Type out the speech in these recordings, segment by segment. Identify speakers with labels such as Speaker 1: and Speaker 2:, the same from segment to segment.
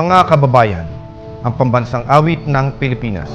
Speaker 1: Mga kababayan, ang pambansang awit ng Pilipinas.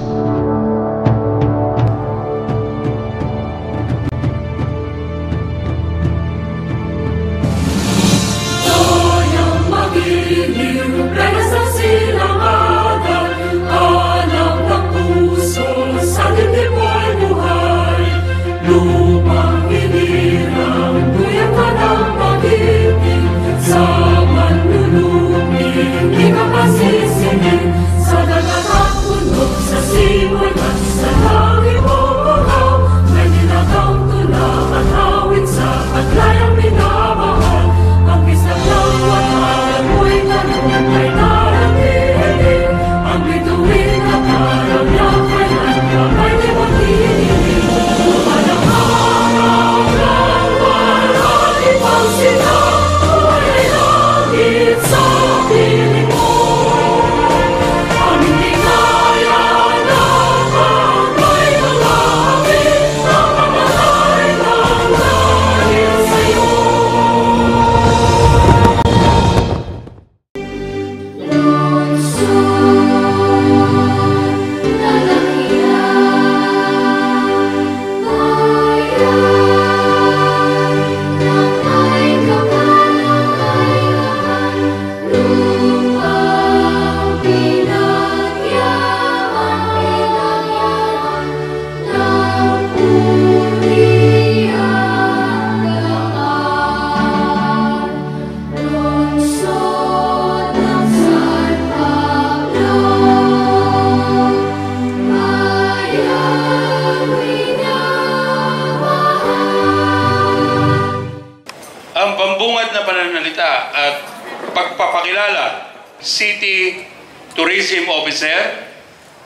Speaker 2: Ang pambungad na pananalita at pagpapakilala, City Tourism Officer,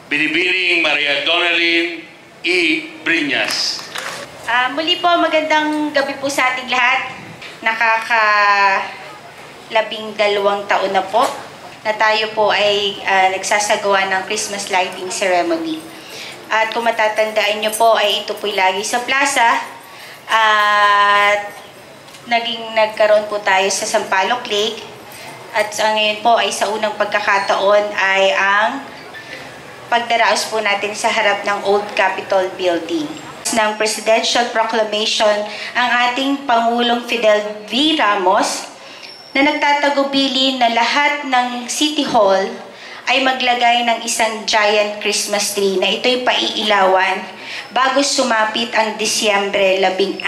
Speaker 2: Binibining Maria Donalyn E. Briñas.
Speaker 3: Muli po, magandang gabi po sa ating lahat. Nakaka-12 taon na po na tayo po ay nagsasagawa ng Christmas lighting ceremony. At kung matatandaan nyo po, ay ito po'y lagi sa plaza. At nagkaroon po tayo sa Sampaloc Lake. At ngayon po ay sa unang pagkakataon ay ang pagdaraos po natin sa harap ng Old Capitol Building. Ng Presidential Proclamation ang ating Pangulong Fidel V. Ramos na nagtatagubili na lahat ng City Hall ay maglagay ng isang giant Christmas tree na ito'y paiilawan bago sumapit ang Disyembre 16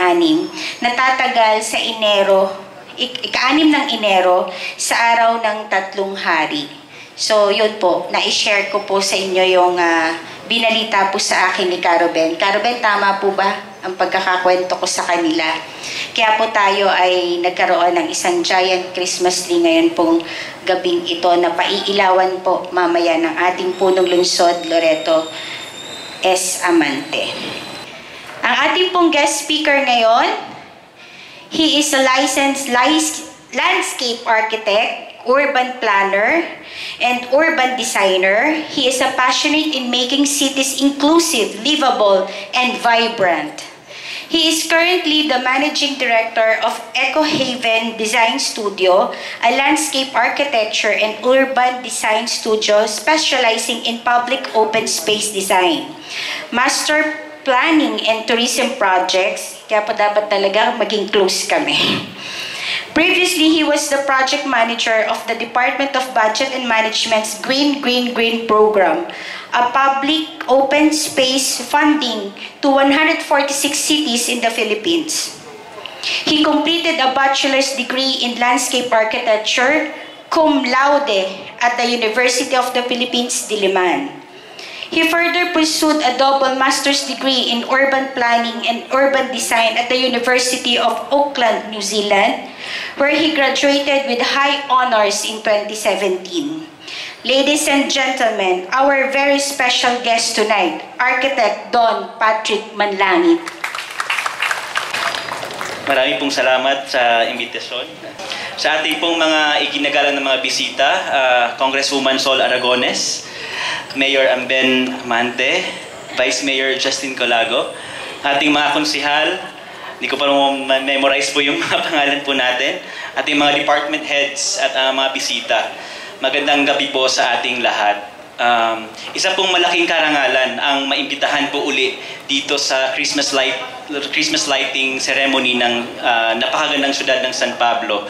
Speaker 3: na tatagal sa ika-6 ng Enero sa araw ng 3 hari. So yun po, na-share ko po sa inyo yung binalita po sa akin ni Caroben. Caroben, tama po ba ang pagkakakwento ko sa kanila? Kaya po tayo ay nagkaroon ng isang giant Christmas tree ngayon pong gabing ito na paiilawan po mamaya ng ating punong lungsod, Loreto S. Amante. Ang ating pong guest speaker ngayon, he is a licensed landscape architect, urban planner, and urban designer. He is a passionate in making cities inclusive, livable, and vibrant. He is currently the managing director of Eco Haven Design Studio, a landscape architecture and urban design studio specializing in public open space design, master planning and tourism projects. Kaya po dapat talaga maging close kami. Previously, he was the project manager of the Department of Budget and Management's Green Program, a public open space funding to 146 cities in the Philippines. He completed a bachelor's degree in landscape architecture, cum laude, at the University of the Philippines, Diliman. He further pursued a double master's degree in urban planning and urban design at the University of Auckland, New Zealand, where he graduated with high honors in 2017. Ladies and gentlemen, our very special guest tonight, Architect Don Patrick Manlangit.
Speaker 4: Maraming pong salamat sa imbitasyon. Sa ating pong mga iginagalang ng mga bisita, Congresswoman Sol Aragones, Mayor Amben Mante, Vice Mayor Justin Colago, ating mga konsihal, hindi ko pa memorize po yung mga pangalan po natin, ating mga department heads at mga bisita. Magandang gabi po sa ating lahat. Isa pong malaking karangalan ang maimbitahan po uli dito sa Christmas lighting ceremony ng napakagandang syudad ng San Pablo.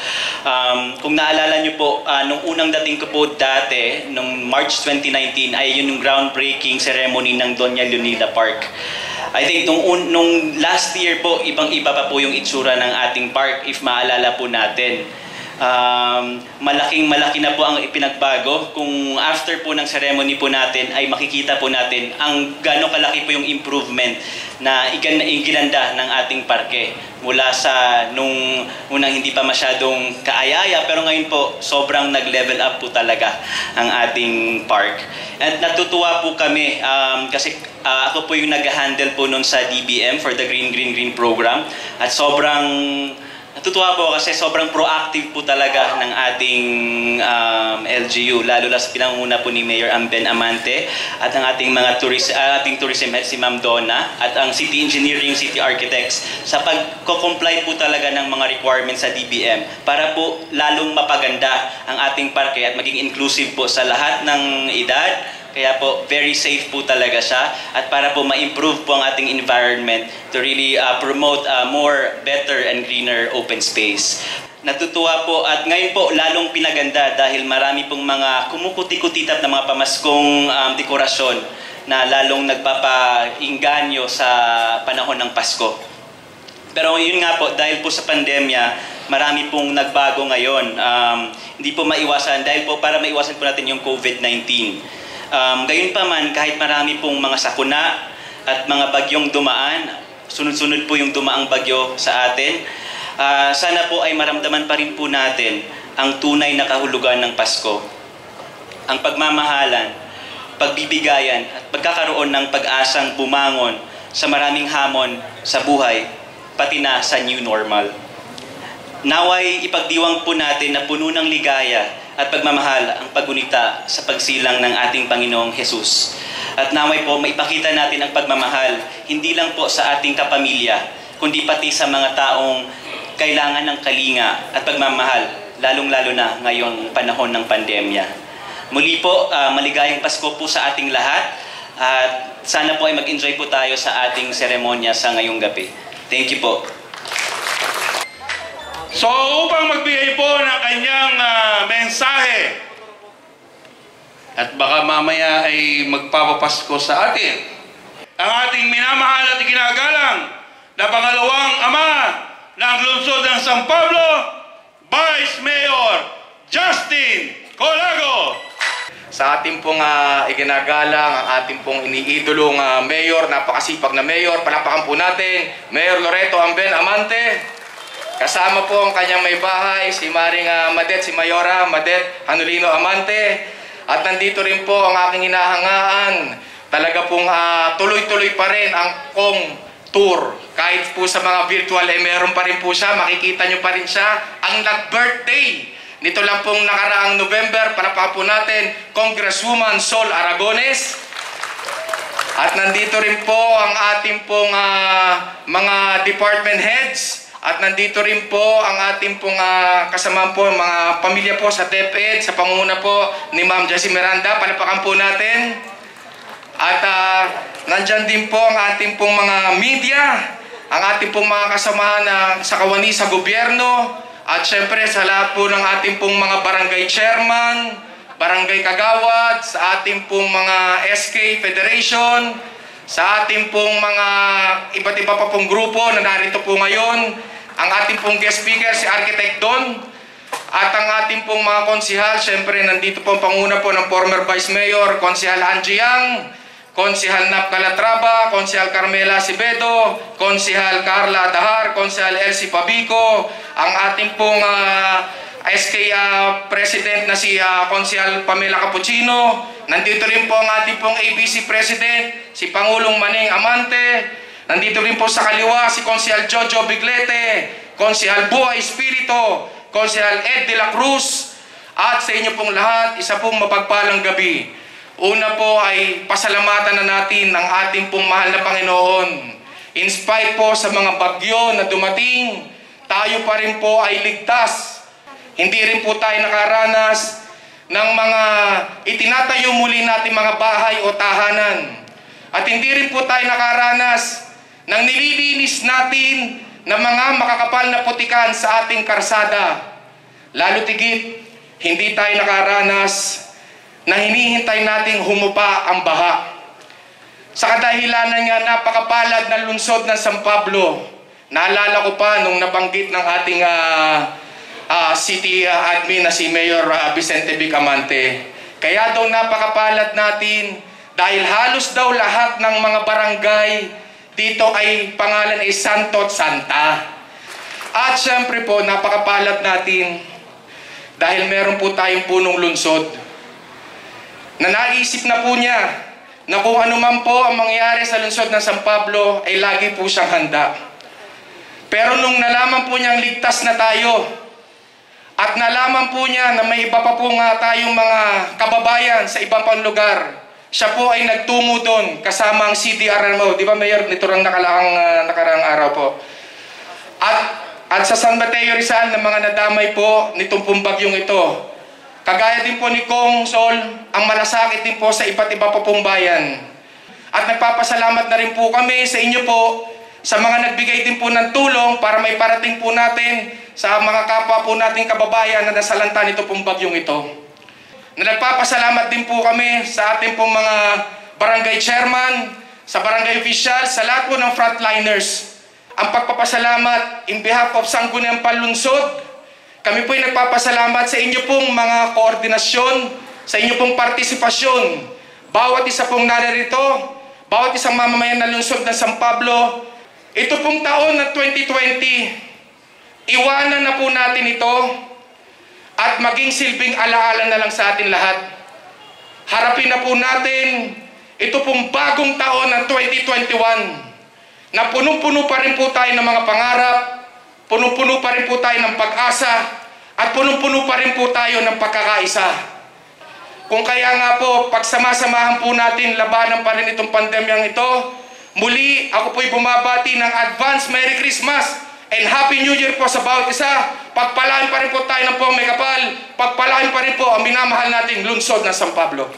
Speaker 4: Kung naalala nyo po, nung unang dating ko po dati, nung March 2019, ay yun yung groundbreaking ceremony ng Doña Leonida Park. I think nung last year po, ibang-iba pa po yung itsura ng ating park, if maalala po natin. Malaki na po ang ipinagbago. Kung after po ng ceremony po natin ay makikita po natin ang gaano kalaki po yung improvement na iginanda ng ating parke mula sa nung unang hindi pa masyadong kaayaya, pero ngayon po sobrang nag-level up po talaga ang ating park. At natutuwa po kami kasi ako po yung nag-handle po nun sa DBM for the Green program, at sobrang natutuwa po kasi sobrang proactive po talaga ng ating LGU, lalo na sa pinanguna po ni Mayor Ben Amante at ang ating mga tourism head si Ma'am Donna at ang city engineering, city architects sa pagko-comply po talaga ng mga requirements sa DBM para po lalong mapaganda ang ating parke at maging inclusive po sa lahat ng edad. Kaya po, very safe po talaga siya at para po ma-improve po ang ating environment to really promote more, better and greener open space. Natutuwa po at ngayon po lalong pinaganda dahil marami pong mga kumukuti-kutitap na mga pamaskong dekorasyon na lalong nagpapainganyo sa panahon ng Pasko. Pero yun nga po, dahil po sa pandemya, marami pong nagbago ngayon. Hindi po maiwasan, dahil po para maiwasan po natin yung COVID-19. Gayon pa man, kahit marami pong mga sakuna at mga bagyong dumaan, sunod-sunod po yung dumaang bagyo sa atin, sana po ay maramdaman pa rin po natin ang tunay na kahulugan ng Pasko. Ang pagmamahalan, pagbibigayan at pagkakaroon ng pag-asang bumangon sa maraming hamon sa buhay, pati na sa new normal. Naway ipagdiwang po natin na puno ng ligaya at pagmamahal ang paggunita sa pagsilang ng ating Panginoong Jesus. At naway po maipakita natin ang pagmamahal hindi lang po sa ating kapamilya, kundi pati sa mga taong kailangan ng kalinga at pagmamahal, lalong-lalo na ngayong panahon ng pandemya. Muli po, maligayang Pasko po sa ating lahat at sana po ay mag-enjoy po tayo sa ating seremonya sa ngayong gabi. Thank you po.
Speaker 2: So upang magbigay po ng kanyang mensahe at baka mamaya ay magpapapasko sa atin, ang ating minamahal at iginagalang na pangalawang ama ng lungsod ng San Pablo, Vice Mayor Justin Colago.
Speaker 5: Sa ating pong iginagalang, ang ating pong iniidolong mayor, napakasipag na mayor, palakpakan po natin, Mayor Loreto Ben Amante. Kasama po ang kanyang may bahay, si Maring Madet, si Mayora Madet Hanulino Amante. At nandito rin po ang aking hinahangaan. Talaga pong tuloy-tuloy pa rin ang Kong Tour. Kahit po sa mga virtual, meron pa rin po siya, makikita nyo pa rin siya. Ang nag-birthday nito lang pong nakaraang November, palakpakan po natin, Congresswoman Sol Aragones. At nandito rin po ang ating pong mga department heads. At nandito rin po ang ating pong kasama po, mga pamilya po sa DepEd, sa pangunguna po ni Ma'am Jessie Miranda, palakpakan po natin. At nandyan din po ang ating pong mga media, ang ating pong mga kasamahan sa kawani sa gobyerno, at syempre sa lahat po ng ating pong mga barangay chairman, barangay kagawad, sa ating pong mga SK Federation, sa ating pong mga iba't iba pa pong grupo na narito po ngayon, ang ating pong guest speaker si Architect Don, at ang ating pong mga konsihal, syempre nandito po ang panguna po ng former Vice Mayor, Konsihal Angie Yang, Konsihal Nap Calatrava, Konsihal Carmela Sibedo, Konsihal Carla Dahar, Konsihal Elsie Pabico, ang ating pong SK President na si Konsihal Pamela Cappuccino. Nandito rin po ang ating pong ABC President, si Pangulong Maneng Amante. Nandito rin po sa kaliwa si Konsihal Jojo Biglete, Konsihal Buhay Espirito, Konsihal Ed de la Cruz. At sa inyo pong lahat, isa pong mapagpalang gabi. Una po ay pasalamatan na natin ang ating pong mahal na Panginoon. In spite po sa mga bagyo na dumating, tayo pa rin po ay ligtas. Hindi rin po tayo nakaranas ng mga itinatayo muli natin mga bahay o tahanan. At hindi rin po tayo nakaranas ng nililinis natin ng mga makakapal na putikan sa ating karsada. Lalo tigit, hindi tayo nakaranas na hinihintay nating humupa ang baha. Sa kadahilanan nga napakapalad ng lungsod ng San Pablo, naalala ko pa nung nabanggit ng ating city admin na si Mayor Vicente Vic Amante. Kaya daw napakapalad natin dahil halos daw lahat ng mga barangay dito ay pangalan ay Santo at Santa. At syempre po napakapalad natin dahil meron po tayong punong lungsod na naisip na po niya na kung ano man po ang mangyari sa lungsod ng San Pablo ay lagi po siyang handa. Pero nung nalaman po niyang ligtas na tayo at nalaman po niya na may iba pa po nga tayong mga kababayan sa ibang pang lugar, siya po ay nagtungo doon kasama ang CDRMO. Di ba, Mayor? Nito lang nakarang araw po. At sa San Mateo Rizal na mga nadamay po nitong bagyong ito. Kagaya din po ni Kong Sol, ang malasakit din po sa iba't iba pa pong bayan. At nagpapasalamat na rin po kami sa inyo po, sa mga nagbigay din po ng tulong para may parating po natin sa mga kapwa po nating kababayan na nasalanta nito pong bagyong ito. Na nagpapasalamat din po kami sa ating pong mga barangay chairman, sa barangay official, sa lahat po ng frontliners. Ang pagpapasalamat in behalf of Sangguniang Panlungsod, kami po ay nagpapasalamat sa inyo pong mga koordinasyon, sa inyo pong partisipasyon. Bawat isa pong naririto, bawat isang mamamayan ng lungsod ng San Pablo, ito pong taon ng 2020, iwanan na po natin ito at maging silbing alaala na lang sa atin lahat. Harapin na po natin ito pong bagong taon ng 2021 na punong-puno pa rin po tayo ng mga pangarap, punong-puno pa rin po tayo ng pag-asa, at punong-puno pa rin po tayo ng pagkakaisa. Kung kaya nga po, pagsama-samahan po natin, labanan pa rin itong pandemyang ito, muli, ako po'y bumabati ng advance Merry Christmas and Happy New Year po sa bawat isa. Pagpalain pa rin po tayo ng Puwang May Kapal, pagpalain pa rin po ang minamahal nating lungsod ng San Pablo.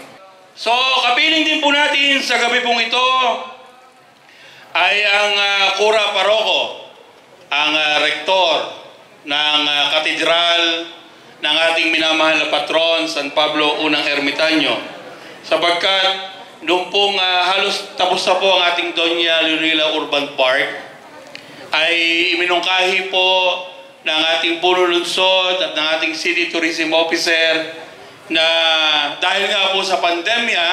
Speaker 2: So, kapiling din po natin sa gabi pong ito ay ang Kura Paroko, ang rektor ng katedral ng ating minamahal na patron, San Pablo Unang Ermitanyo. Sapagkat noong pong halos tapos na po ang ating Doña Leonila Urban Park, ay iminungkahi po ng ating puno lungsod at ng ating City Tourism Officer na dahil nga po sa pandemya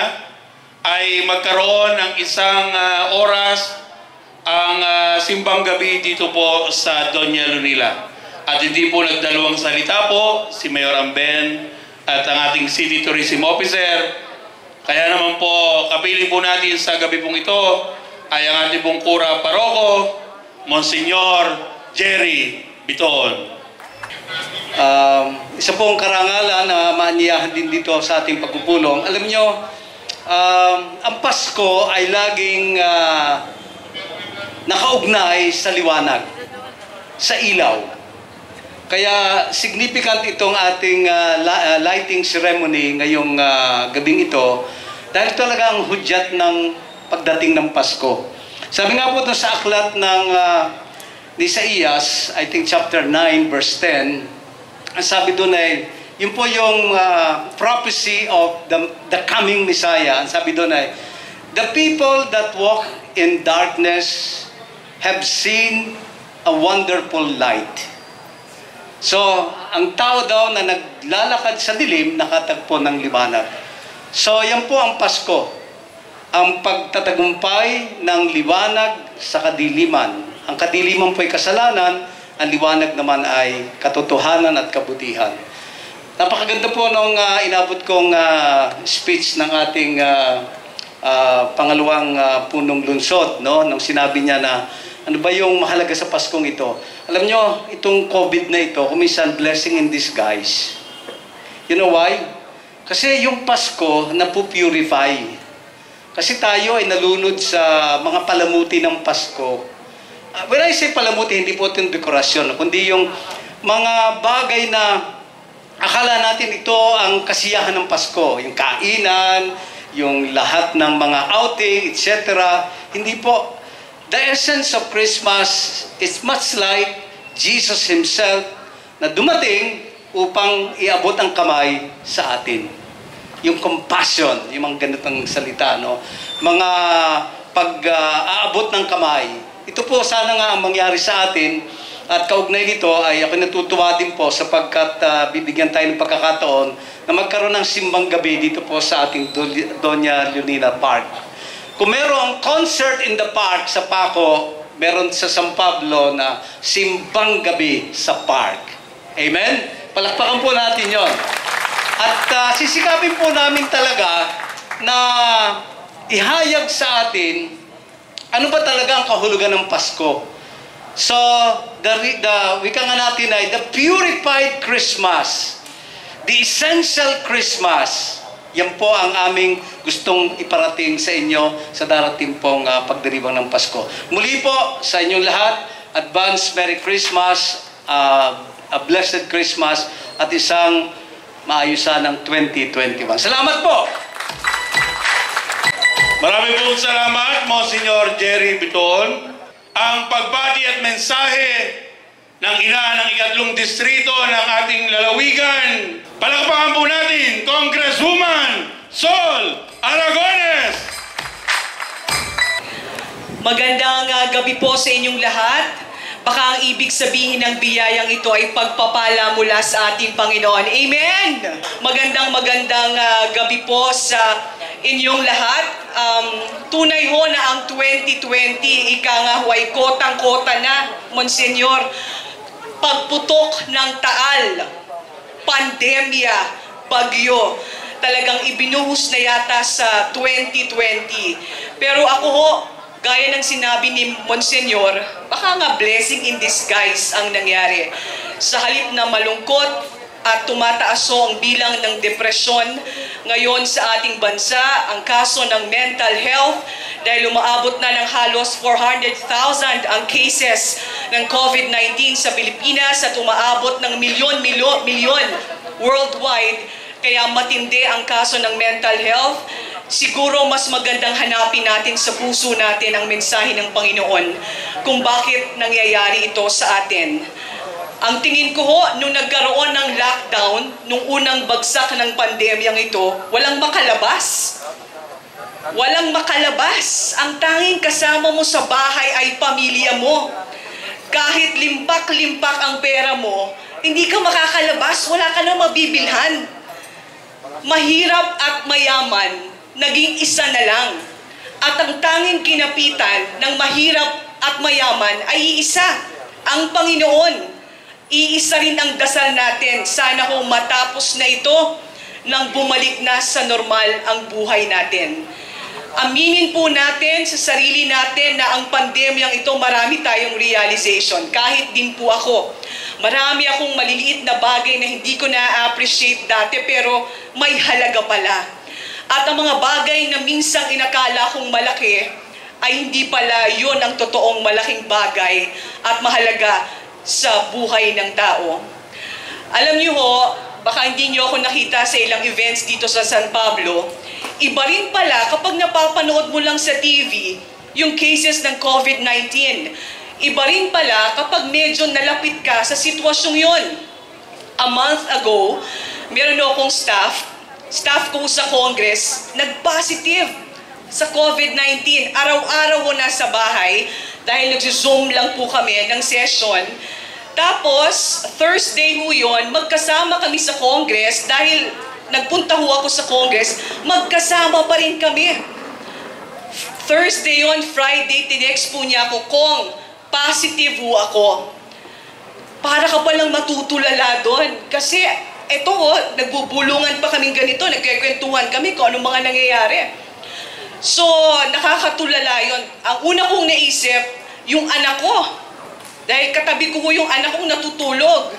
Speaker 2: ay magkaroon ng isang oras ang simbang gabi dito po sa Doña Leonila. At hindi po nagdalawang salita po si Mayor Amben at ang ating City Tourism Officer. Kaya naman po, kapiling po natin sa gabi pong ito ay ang ating pong Kura Paroko, Monsignor Jerry Biton.
Speaker 6: Isa pong karangalan na maaniyahan din dito sa ating pagpupulong. Alam nyo, ang Pasko ay laging nakaugnay sa liwanag, sa ilaw. Kaya significant itong ating lighting ceremony ngayong gabing ito dahil talaga ang hudyat ng pagdating ng Pasko. Sabi nga po ito sa aklat ng Isaias, I think chapter 9 verse 10, ang sabi doon ay, yun po yung prophecy of the coming Messiah. Ang sabi doon ay, the people that walk in darkness have seen a wonderful light. So, ang tao daw na naglalakad sa dilim, nakatagpo ng liwanag. So, yan po ang Pasko. Ang pagtatagumpay ng liwanag sa kadiliman. Ang kadiliman po ay kasalanan, ang liwanag naman ay katotohanan at kabutihan. Napakaganda po nung inabot kong speech ng ating pangalawang punong lungsod, no? Nung sinabi niya na ano ba yung mahalaga sa Paskong ito? Alam nyo, itong COVID na ito, kuminsan blessing in disguise. You know why? Kasi yung Pasko napupurify. Kasi tayo ay nalunod sa mga palamuti ng Pasko. When I say palamuti, hindi po itong dekorasyon, kundi yung mga bagay na akala natin ito ang kasiyahan ng Pasko, yung kainan, yung lahat ng mga outing, etc. Hindi po. The essence of Christmas is much like Jesus Himself na dumating upang iabot ang kamay sa atin. Yung compassion, yung mga ganitong salita, no? Mga pag-aabot ng kamay. Ito po sana nga ang mangyari sa atin. At kaugnay nito ay ako natutuwa din po sapagkat bibigyan tayo ng pagkakataon na magkaroon ng simbang gabi dito po sa ating Doña Leonina Park. Kung merong concert in the park sa Paco, meron sa San Pablo na simbang gabi sa park. Amen? Palakpakan po natin yon. At sisikapin po namin talaga na ihayag sa atin ano ba talaga ang kahulugan ng Pasko. So, wika nga natin ay the purified Christmas, the essential Christmas. Yan po ang aming gustong iparating sa inyo sa darating pong pagdiriwang ng Pasko. Muli po sa inyong lahat, advance Merry Christmas, a blessed Christmas, at isang maayusan ng 2021. Salamat po!
Speaker 2: Marami pong salamat, Monsignor Jerry Biton. Ang pagbati at mensahe ng ina ng ikatlong distrito ng ating lalawigan. Palakpakan po natin, Congresswoman Sol Aragones!
Speaker 7: Magandang gabi po sa inyong lahat. Baka ang ibig sabihin ng biyayang ito ay pagpapala mula sa ating Panginoon. Amen! Magandang gabi po sa inyong lahat. Tunay ho na ang 2020, ika nga huway kotang-kota na, Monsignor. Pagputok ng taal, pandemya, bagyo, talagang ibinuhos na yata sa 2020. Pero ako ho, gaya ng sinabi ni Monsignor, baka nga blessing in disguise ang nangyari. Sa halip na malungkot at tumataas ang bilang ng depresyon ngayon sa ating bansa, ang kaso ng mental health, dahil umaabot na ng halos 400,000 ang cases ng COVID-19 sa Pilipinas at umaabot ng milyon worldwide. Kaya matindi ang kaso ng mental health. Siguro mas magandang hanapin natin sa puso natin ang mensahe ng Panginoon kung bakit nangyayari ito sa atin. Ang tingin ko ho, nung nagkaroon ng lockdown, nung unang bagsak ng pandemyang ito, walang makalabas. Walang makalabas. Ang tanging kasama mo sa bahay ay pamilya mo. Kahit limpak-limpak ang pera mo, hindi ka makakalabas, wala ka na mabibilhan. Mahirap at mayaman, naging isa na lang. At ang tanging kinapitan ng mahirap at mayaman ay iisa, ang Panginoon. Iisa rin ang dasal natin. Sana kung matapos na ito, nang bumalik na sa normal ang buhay natin. Aminin po natin sa sarili natin na ang pandemyang ito, marami tayong realization. Kahit din po ako. Marami akong maliliit na bagay na hindi ko na-appreciate dati, pero may halaga pala. At ang mga bagay na minsang inakala kong malaki, ay hindi pala yun ang totoong malaking bagay at mahalaga sa buhay ng tao. Alam niyo ho, baka hindi niyo ako nakita sa ilang events dito sa San Pablo, iba rin pala kapag napapanood mo lang sa TV yung cases ng COVID-19. Iba rin pala kapag medyo nalapit ka sa sitwasyong yon. A month ago, meron akong staff ko sa Congress, nag-positive sa COVID-19. Araw-araw ko nasa bahay dahil nag-zoom lang po kami ng session. Tapos, Thursday ho yun, magkasama kami sa Congress dahil nagpunta ho ako sa Congress, magkasama pa rin kami. Thursday yun, Friday, tinext po niya ako, Kong, positive ho ako. Para ka palang matutulala doon. Kasi, eto ho, nagbubulungan pa kaming ganito, nagkikwentuhan kami kung anong mga nangyayari. So, nakakatulala yun. Ang una kong naisip, yung anak ko. Dahil katabi ko yung anak kong natutulog.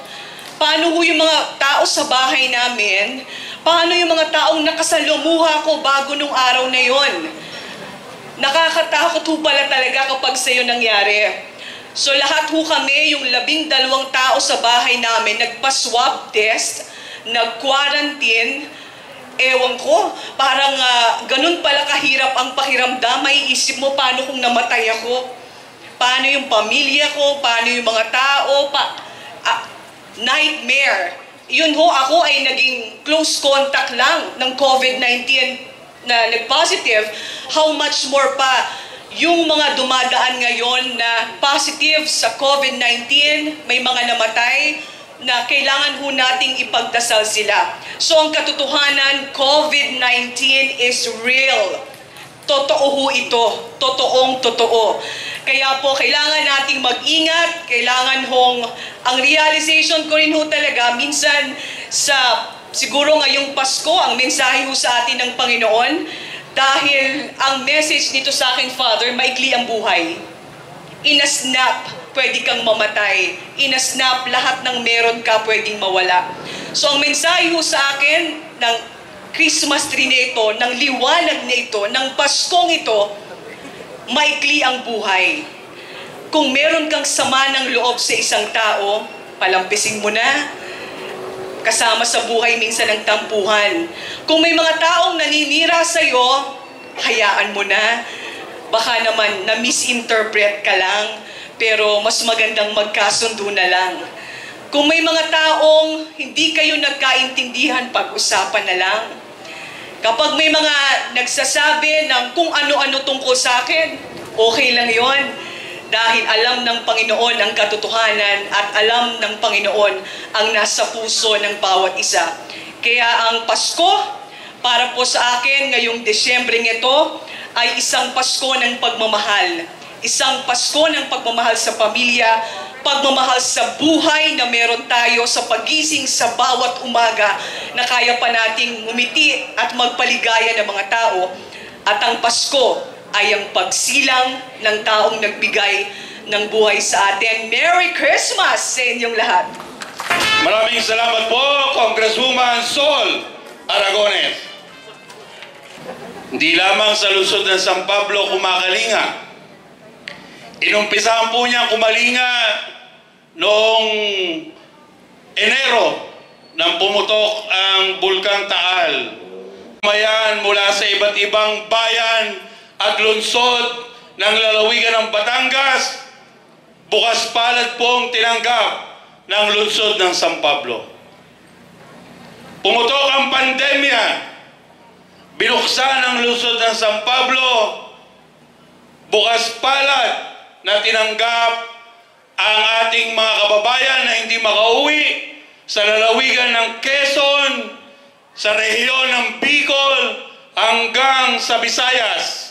Speaker 7: Paano yung mga tao sa bahay namin? Paano yung mga taong nakasalumuha ko bago nung araw na yon? Nakakatakot ho pala talaga kapag sa'yo nangyari. So lahat ho kami, yung 12 tao sa bahay namin, nagpa-swab test. nag-quarantine. Ewan ko, parang ganun pala kahirap ang pakiramdam. May isip mo, paano kung namatay ako? Paano yung pamilya ko? Paano yung mga tao? Nightmare. Yun ho, ako ay naging close contact lang ng COVID-19 na nag-positive. How much more pa yung mga dumadaan ngayon na positive sa COVID-19, may mga namatay, na kailangan ho nating ipagdasal sila. So ang katotohanan, COVID-19 is real. Totoo ho ito. Totoong totoo. Kaya po, kailangan nating mag-ingat. Kailangan hong, ang realization ko rin ho talaga, minsan siguro ngayong Pasko, ang mensahe ho sa atin ng Panginoon, dahil ang message nito sa akin, Father, maikli ang buhay. In a snap, pwede kang mamatay. In a snap, lahat ng meron ka pwedeng mawala. So ang mensahe ho sa akin ng Christmas tree na ito, ng liwanag na ito, ng Paskong ito, maikli ang buhay. Kung meron kang sama ng loob sa isang tao, palampisin mo na. Kasama sa buhay minsan ng tampuhan. Kung may mga taong naninira sa'yo, hayaan mo na. Baka naman na-misinterpret ka lang, pero mas magandang magkasundo na lang. Kung may mga taong hindi kayo nagkaintindihan, pag-usapan na lang. Kapag may mga nagsasabi ng kung ano-ano tungkol sa akin, okay lang yon. Dahil alam ng Panginoon ang katotohanan at alam ng Panginoon ang nasa puso ng bawat isa. Kaya ang Pasko, para po sa akin ngayong Desyembre ito, ay isang Pasko ng pagmamahal. Isang Pasko ng pagmamahal sa pamilya, pagmamahal sa buhay na meron tayo sa pagising sa bawat umaga na kaya pa nating ngumiti at magpaligaya ng mga tao. At ang Pasko ay ang pagsilang ng taong nagbigay ng buhay sa atin. Merry Christmas sa inyong lahat!
Speaker 2: Maraming salamat po, Congresswoman Sol Aragones. Hindi lamang sa lungsod ng San Pablo kumakalinga. Inumpisahan po niya kumalinga noong Enero nang pumutok ang Bulkang Taal. Mayan mula sa iba't ibang bayan at lungsod ng lalawigan ng Batangas, bukas palad pong tinanggap ng lungsod ng San Pablo. Pumutok ang pandemya, binuksan ang lungsod ng San Pablo, bukas palad na tinanggap ang ating mga kababayan na hindi makauwi sa lalawigan ng Quezon, sa rehiyon ng Bicol, hanggang sa Visayas.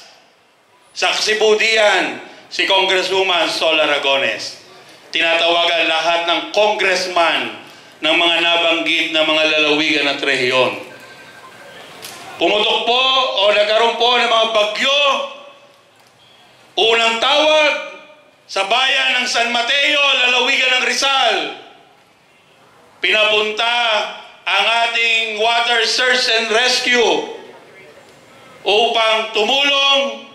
Speaker 2: Saksi po diyan si Congresswoman Sol Aragones. Tinatawagan lahat ng congressman ng mga nabanggit na mga lalawigan at rehiyon. Pumutok po o nagkaroon po ng mga bagyo. Unang tawag sa bayan ng San Mateo, lalawigan ng Rizal. Pinapunta ang ating Water Search and Rescue upang tumulong.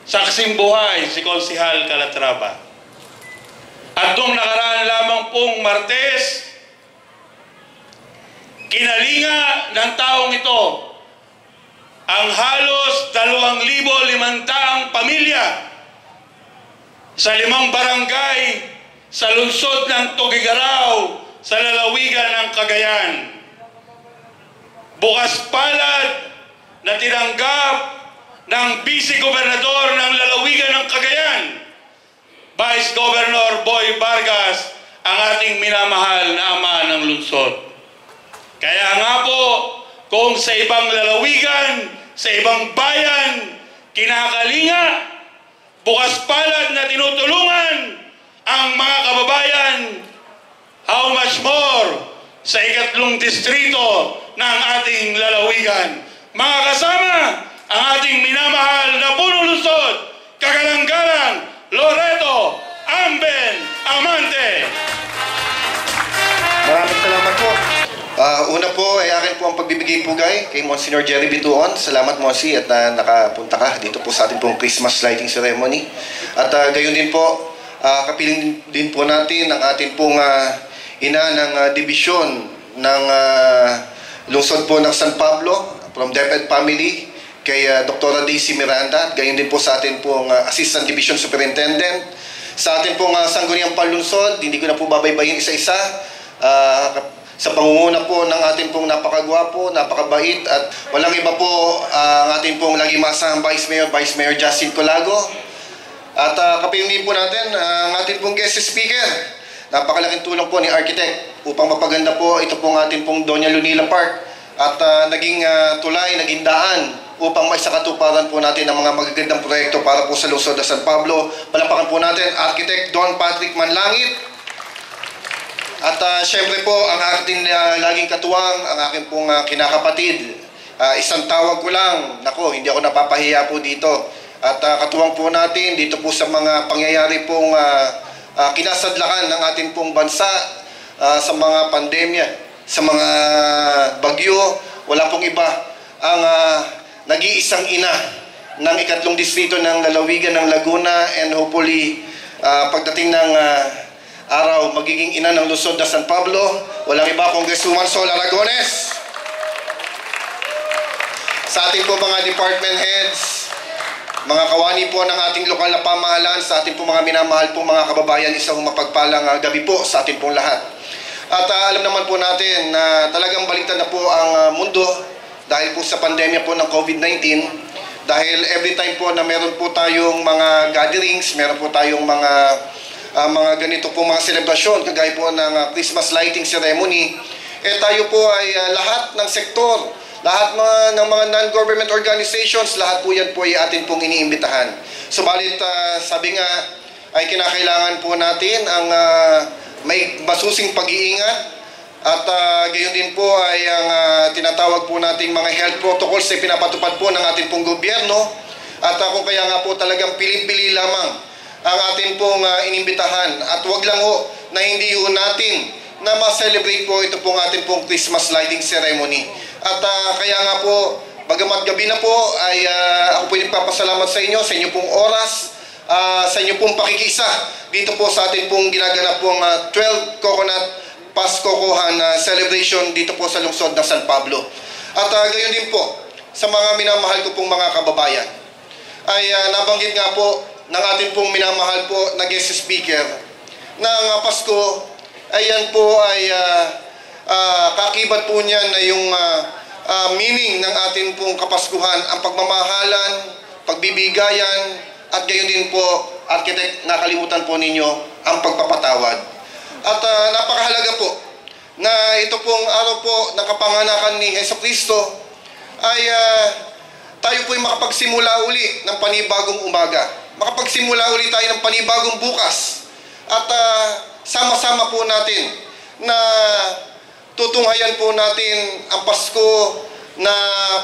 Speaker 2: Saksing buhay si Konsihal Calatrava. At noong nakaraan lamang pong Martes, kinalinga ng taong ito ang halos 2,500 pamilya sa 5 barangay sa lungsod ng Tugigaraw sa lalawigan ng Cagayan. Bukas palad na tinanggap ng Vice-Gobernador ng lalawigan ng Cagayan, Vice Governor Boy Vargas, ang ating minamahal na ama ng lungsod. Kaya nga po, kung sa ibang lalawigan, sa ibang bayan, kinakalinga, bukas palad na tinutulungan ang mga kababayan, how much more sa 3 distrito ng ating lalawigan. Mga kasama, ang ating minamahal na punong lungsod, kagalang-galang Loreto Amben Amante.
Speaker 1: Maraming salamat po. Una po ay akin po ang pagbibigay pugay kay Monsignor Jerry Bituon. Salamat, Monsi, at nakapunta ka dito po sa ating pong Christmas lighting ceremony. At gayon din po, kapiling din po natin ang ating pong ina ng dibisyon ng lungsod po ng San Pablo, from DepEd family, kay Dr. Daisy Miranda, at gayon din po sa atin pong Assistant Division Superintendent, sa atin pong Sangguniang Panlunsod, hindi ko na po babaybayin isa-isa, sa pangunguna po ng ating pong napakagwapo, napakabait, at walang iba po ang ating pong lagi masahang Vice Mayor Justin Colago. At kapilingin po natin ang ating pong guest speaker. Napakalaking tulong po ni Architect upang mapaganda po ito pong ating pong Doña Lunila Park at naging tulay, naging daan upang maisakatuparan po natin ang mga magagandang proyekto para po sa lungsod ng San Pablo. Palapakan po natin Architect Don Patrick Manlangit. At syempre po, ang ating laging katuwang, ang aking pong kinakapatid, isang tawag ko lang, nako, hindi ako napapahiya po dito. At katuwang po natin dito po sa mga pangyayari pong kinasadlakan ng ating pong bansa, sa mga pandemya, sa mga bagyo, wala pong iba. Ang nag-iisang ina ng ikatlong distrito ng lalawigan ng Laguna, and hopefully, pagdating ng araw, magiging ina ng lungsod na San Pablo, walang iba, Congresswoman Sol Aragones. Sa ating po mga department heads, mga kawani po ng ating lokal na pamahalaan, sa ating po mga minamahal po mga kababayan, isang mapagpalang gabi po sa ating pong lahat. At alam naman po natin na talagang baliktad na po ang mundo dahil po sa pandemya po ng COVID-19, dahil every time po na meron po tayong mga gatherings, meron po tayong mga ganito po mga selebrasyon, kagaya po ng Christmas lighting ceremony, tayo po ay lahat ng sektor, lahat ng mga non-government organizations, lahat po yan po ay atin pong iniimbitahan. Subalit, sabi nga, ay kinakailangan po natin ang may masusing pag-iingat, at gayon din po ay ang tinatawag po nating mga health protocols ay pinapatupad po ng ating pong gobyerno. At kung kaya nga po talagang pili-pili lamang ang ating pong inimbitahan, at wag lang ho na hindi ho natin na ma-celebrate po ito pong ating pong Christmas lighting ceremony. At kaya nga po, bagamat gabi na po, ay ako po nagpapasalamat sa inyo pong oras, sa inyo pong pakikisa dito po sa ating pong ginaganap pong 12 Coconut Paskokohan celebration dito po sa lungsod ng San Pablo. At gayon din po sa mga minamahal ko pong mga kababayan, ay nabanggit nga po ng ating pong minamahal po na guest speaker na ang Pasko ay yan po ay kakibat po niyan na yung meaning ng ating pong Kapaskuhan, ang pagmamahalan, pagbibigayan, at gayon din po, Architect, nakalimutan po ninyo ang pagpapatawad. At napakahalaga po na ito pong araw po ng kapanganakan ni Jesucristo ay tayo po'y makapagsimula uli ng panibagong umaga. Makapagsimula ulit tayo ng panibagong bukas, at sama-sama po natin na tutunghayan po natin ang Pasko na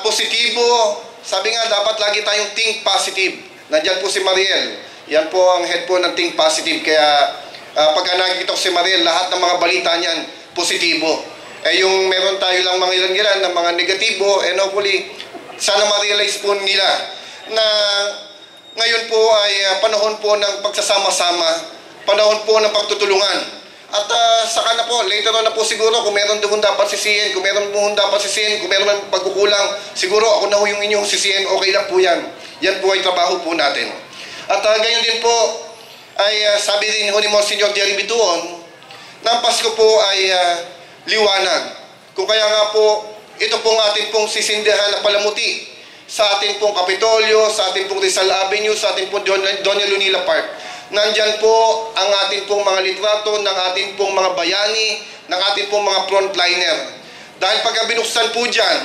Speaker 1: positibo. Sabi nga, dapat lagi tayong think positive. Nandiyan po si Mariel, yan po ang head po ng think positive, kaya pagka nakikita ko si Mariel, lahat ng mga balita niyan positibo. Yung meron tayo lang mga ilan-ilan na mga negatibo, and hopefully sana ma-realize po nila na ngayon po ay panahon po ng pagsasama-sama, panahon po ng pagtutulungan. At saka na po, later on na po siguro, kung meron doon dapat sisihin, kung meron doon dapat sisihin, kung meron ng pagkukulang, siguro ako na ho yung inyong sisihin, okay lang po yan. Yan po ay trabaho po natin. At gayon din po, ay sabi rin ho ni Monsignor Jerry Bituon, na ang Pasko po ay liwanag. Kung kaya nga po, ito pong ating pong sisindihan na palamuti sa ating pong Kapitolyo, sa ating pong Rizal Avenue, sa ating pong Doña Lunila Park. Nandyan po ang ating pong mga litrato ng ating pong mga bayani, ng ating pong mga frontliner. Dahil pagka binuksan po dyan,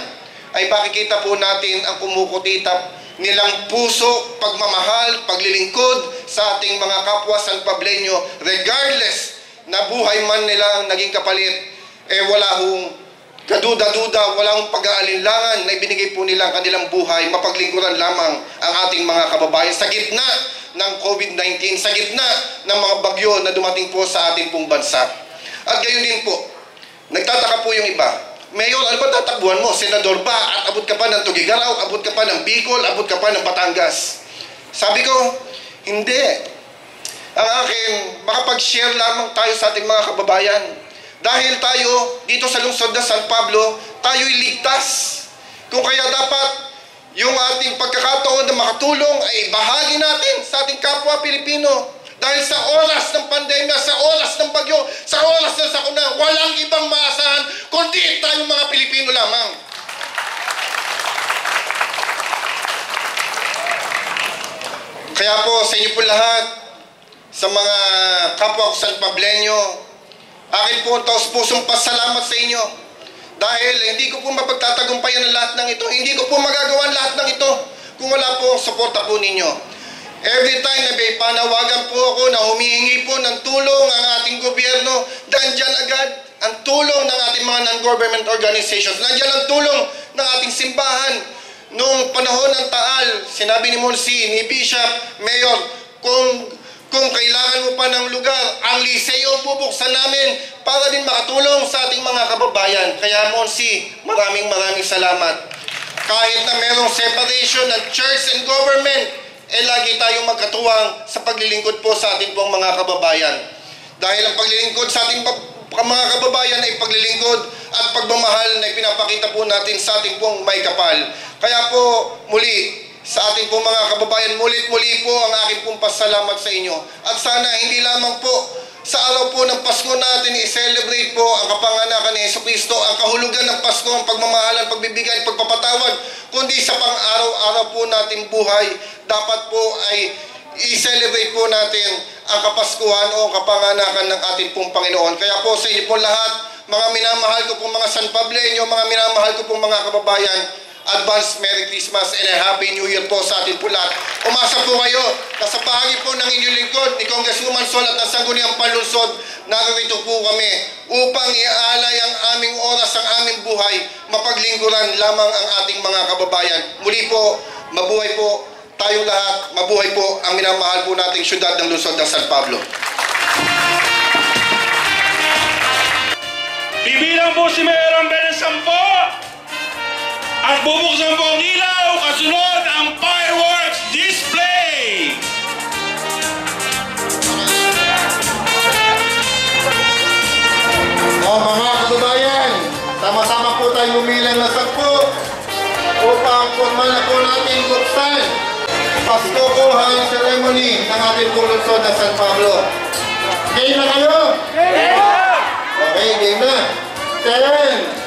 Speaker 1: ay makikita po natin ang kumukutitap nilang puso, pagmamahal, paglilingkod sa ating mga kapwa San Pableño, regardless na buhay man nila ang naging kapalit, wala hong kaduda-duda, wala hong pag-aalinlangan na ibinigay po nila ang kanilang buhay, mapaglingkuran lamang ang ating mga kababayan sa gitna ng COVID-19, sa gitna ng mga bagyo na dumating po sa ating pong bansa. At gayon din po, nagtataka po yung iba, Mayor, ano ba tatakbuhan mo? Senador ba? At abot ka pa ng Tugigaraw, abot ka pa ng Bicol, abot ka pa ng Batangas. Sabi ko, hindi. Ang akin, makapag-share lamang tayo sa ating mga kababayan. Dahil tayo, dito sa lungsod ng San Pablo, tayo'y ligtas. Kung kaya dapat yung ating pagkakataon na makatulong ay bahagi natin sa ating kapwa Pilipino. Dahil sa oras ng pandemya, sa oras ng bagyo, sa oras ng sakuna, walang ibang maasahan kundi tayong mga Pilipino lamang. Kaya po sa inyo po lahat, sa mga kapwa ko San Pableño, akin po taos-pusong pasalamat sa inyo. Dahil hindi ko po mapagtatagumpayan ang lahat ng ito. Hindi ko po magagawa lahat ng ito kung wala po ang suporta po ninyo. Every time na may panawagan po ako na humihingi po ng tulong ang ating gobyerno, nandyan agad ang tulong ng ating mga non-government organizations. Nandyan ang tulong ng ating simbahan. Noong panahon ng Taal, sinabi ni Monsi, ni Bishop, Mayor, kung kailangan mo pa ng lugar, ang liseo bubuksan namin para din makatulong sa ating mga kababayan. Kaya Monsi, maraming salamat. Kahit na merong separation ng church and government, lagi tayong magkatuwang sa paglilingkod po sa ating pong mga kababayan. Dahil ang paglilingkod sa ating mga kababayan ay paglilingkod at pagmamahal na ipinapakita po natin sa ating pong may kapal. Kaya po muli, sa ating pong mga kababayan, mulit-muli po ang aking pong pasalamat sa inyo. At sana hindi lamang po sa araw po ng Pasko natin i-celebrate po ang kapanganakan ni Jesucristo, ang kahulugan ng Pasko, ang pagmamahalan, pagbibigay, pagpapatawad, kundi sa pang-araw-araw po nating buhay, dapat po ay i-celebrate po natin ang Kapaskuhan o kapanganakan ng ating pong Panginoon. Kaya po sa inyo po lahat, mga minamahal ko pong mga San Pableño, mga minamahal ko pong mga kababayan, advance Merry Christmas and a Happy New Year po sa atin po lahat. Umasa po kayo na sa bahagi po ng inyong lingkod ni Congresswoman Sol at ng Sangguniang Panlunsod, narito po kami upang iaalay ang aming oras, ang aming buhay, mapaglingkuran lamang ang ating mga kababayan. Muli po, mabuhay po tayong lahat, mabuhay po ang minamahal po nating syudad ng lungsod ng San Pablo.
Speaker 2: Bibilang po si Mayor Ambel ng 10. At bubuksan po ang ilaw, kasunod ang fireworks display!
Speaker 1: Mga kababayan, sama-sama po tayo umilang na 10 upang formal na po natin buksan Pasko Kuhan Ceremony ng ating pong lungsod ng San Pablo. Game na kayo? Game na! Okay, game na. 10, 9,